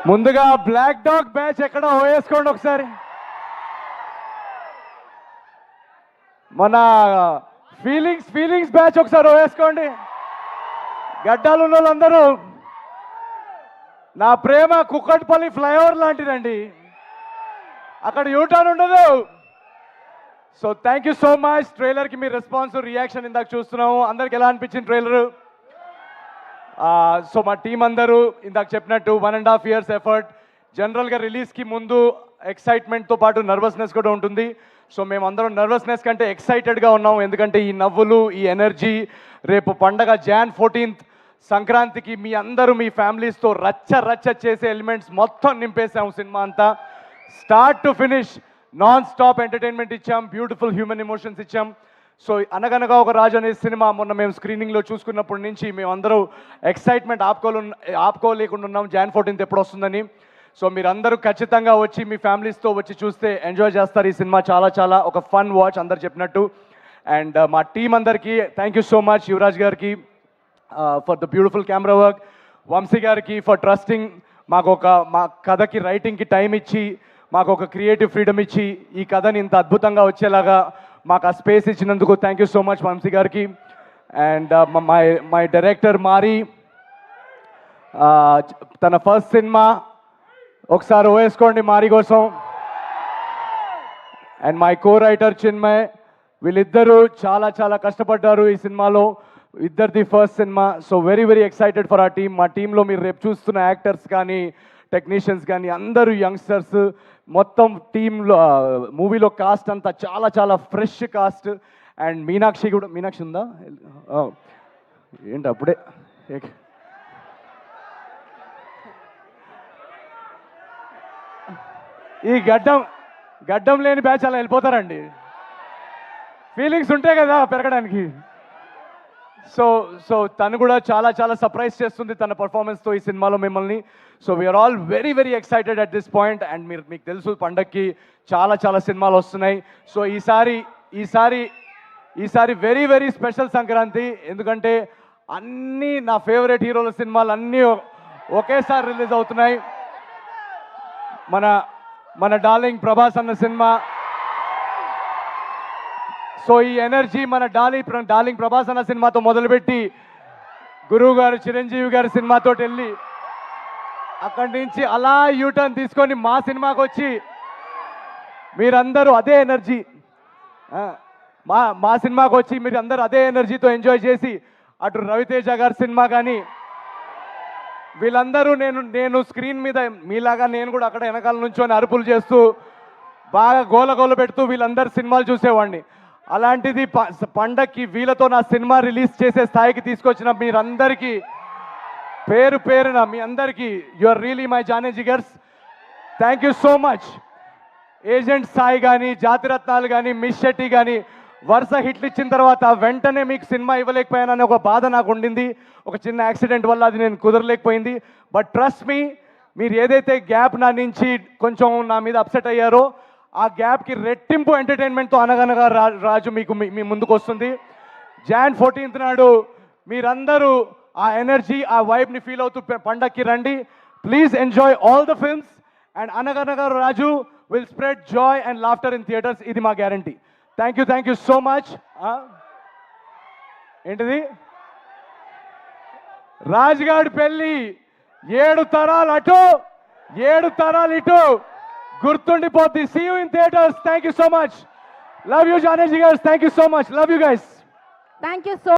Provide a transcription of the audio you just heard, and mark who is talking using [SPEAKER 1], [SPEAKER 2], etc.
[SPEAKER 1] ముందుగా black dog batch ఎక్కడ వేసుకోండి ఒకసారి. మన ఫీలింగ్స్ బ్యాచ్ ఒకసారి వేసుకోండి. గడ్డాలు ఉన్న వాళ్ళందరూ, నా ప్రేమ కుక్కట్పల్లి ఫ్లైఓవర్ లాంటిదండి, అక్కడ యూటర్న్ ఉండదు. So thank you so much. ట్రైలర్కి మీ రెస్పాన్స్ రియాక్షన్ ఇందాక చూస్తున్నాము. అందరికి ఎలా అనిపించింది ట్రైలరు? సో మా టీం అందరూ ఇందాక చెప్పినట్టు 1.5 years ఎఫర్ట్. జనరల్గా రిలీజ్కి ముందు ఎక్సైట్మెంట్తో పాటు నర్వస్నెస్ కూడా ఉంటుంది. సో మేమందరం నర్వస్నెస్ కంటే ఎక్సైటెడ్గా ఉన్నాం. ఎందుకంటే ఈ నవ్వులు, ఈ ఎనర్జీ, రేపు పండగ Jan 14th సంక్రాంతికి మీ అందరూ మీ ఫ్యామిలీస్తో రచ్చ చేసే ఎలిమెంట్స్ మొత్తం నింపేసాము. సినిమా అంతా start to finish non stop entertainment ఇచ్చాం, బ్యూటిఫుల్ హ్యూమన్ ఎమోషన్స్ ఇచ్చాం. సో అనగనగా ఒక రాజు అనే సినిమా మొన్న మేము స్క్రీనింగ్లో చూసుకున్నప్పటి నుంచి మేమందరూ ఎక్సైట్మెంట్ ఆపుకోలేకుండా ఉన్నాం Jan 14th ఎప్పుడు వస్తుందని. సో మీరందరూ ఖచ్చితంగా వచ్చి మీ ఫ్యామిలీస్తో వచ్చి చూస్తే ఎంజాయ్ చేస్తారు. ఈ సినిమా చాలా ఒక ఫన్ వాచ్ అందరు చెప్పినట్టు. అండ్ మా టీం అందరికీ thank you so much. Yuvraj గారికి for the beautiful camera work, Vamsi గారికి ఫర్ ట్రస్టింగ్, మా కథకి రైటింగ్కి టైం ఇచ్చి మాకు ఒక క్రియేటివ్ ఫ్రీడమ్ ఇచ్చి ఈ కథని ఇంత అద్భుతంగా వచ్చేలాగా మాకు ఆ స్పేస్ ఇచ్చినందుకు thank you so much Vamsi గారికి. అండ్ మై డైరెక్టర్ మారి, తన ఫస్ట్ సినిమా, ఒకసారి వేసుకోండి మారి కోసం. And my co writer Chinmay, వీళ్ళిద్దరూ చాలా కష్టపడ్డారు ఈ సినిమాలో. ఇద్దరిది first cinema. So very excited for ఆ టీమ్. మా టీంలో మీరు రేపు చూస్తున్న యాక్టర్స్ కానీ టెక్నీషియన్స్ కానీ అందరూ యంగ్స్టర్స్. మొత్తం టీంలో మూవీలో కాస్ట్ అంతా చాలా ఫ్రెష్ కాస్ట్. అండ్ మీనాక్షి ఉందా ఏంటి అప్పుడే? ఈ గడ్డం లేని బ్యాచ్ అలా వెళ్ళిపోతారండి. ఫీలింగ్స్ ఉంటాయి కదా పెరగడానికి. సో తను కూడా చాలా సర్ప్రైజ్ చేస్తుంది తన పర్ఫార్మెన్స్తో ఈ సినిమాలో మిమ్మల్ని. So we are all very excited at this point. And మీకు తెలుసు పండగకి చాలా సినిమాలు వస్తున్నాయి. సో ఈసారి వెరీ స్పెషల్ సంక్రాంతి. ఎందుకంటే అన్నీ నా ఫేవరెట్ హీరోల సినిమాలు అన్నీ ఒకేసారి రిలీజ్ అవుతున్నాయి. మన డార్లింగ్ ప్రభాస్ అన్న సినిమా. సో ఈ ఎనర్జీ మన డార్లింగ్ ప్రభాస్ అన్న సినిమాతో మొదలుపెట్టి గురువు గారు చిరంజీవి గారి సినిమాతో వెళ్ళి అక్కడి నుంచి అలా యూటర్న్ తీసుకొని మా సినిమాకి వచ్చి మీరందరూ అదే ఎనర్జీ, మా సినిమాకి వచ్చి మీరు అందరూ అదే ఎనర్జీతో ఎంజాయ్ చేసి అటు రవితేజ గారి సినిమా కానీ వీళ్ళందరూ నేను స్క్రీన్ మీద మీలాగా నేను కూడా అక్కడ వెనకాల నుంచొని అరుపులు చేస్తూ బాగా గోల పెడుతూ వీళ్ళందరూ సినిమాలు చూసేవాడిని. అలాంటిది పండక్కి వీళ్ళతో నా సినిమా రిలీజ్ చేసే స్థాయికి తీసుకొచ్చిన మీరందరికీ పేరున మీ అందరికీ యు ఆర్ రియలీ మై జానీ జిగర్స్. Thank you so much. Agent Sai కానీ, జాతిరత్నాలు కానీ, మిస్ శెట్టి కానీ వరుస హిట్లు ఇచ్చిన తర్వాత వెంటనే మీకు సినిమా ఇవ్వలేకపోయానని ఒక బాధ నాకు ఉండింది. ఒక చిన్న యాక్సిడెంట్ వల్ల అది నేను కుదరలేకపోయింది. బట్ ట్రస్ట్ మీ, మీరు ఏదైతే గ్యాప్ నా నుంచి కొంచెం నా మీద అప్సెట్ అయ్యారో ఆ గ్యాప్కి రెట్టింపు ఎంటర్టైన్మెంట్తో అనగనగా రాజు మీకు మీ ముందుకు వస్తుంది. Jan 14th నాడు మీరందరూ ఆ ఎనర్జీ, ఆ వైబ్ని ఫీల్ అవుతూ పండక్కి రండి. Please enjoy all the films. And Anaganaga Raju will spread joy and laughter in theatres. ఇది మా గ్యారంటీ. థ్యాంక్ యూ సో మచ్. ఏంటిది? రాజుగాడి పెళ్ళి 7 తరాలు అటు 7 తరాలు ఇటు గుర్తుండిపోద్ది. See you in theatres. Thank you so much. Love you జానీ జిగర్స్. Thank you so much. Love you guys.
[SPEAKER 2] Thank you so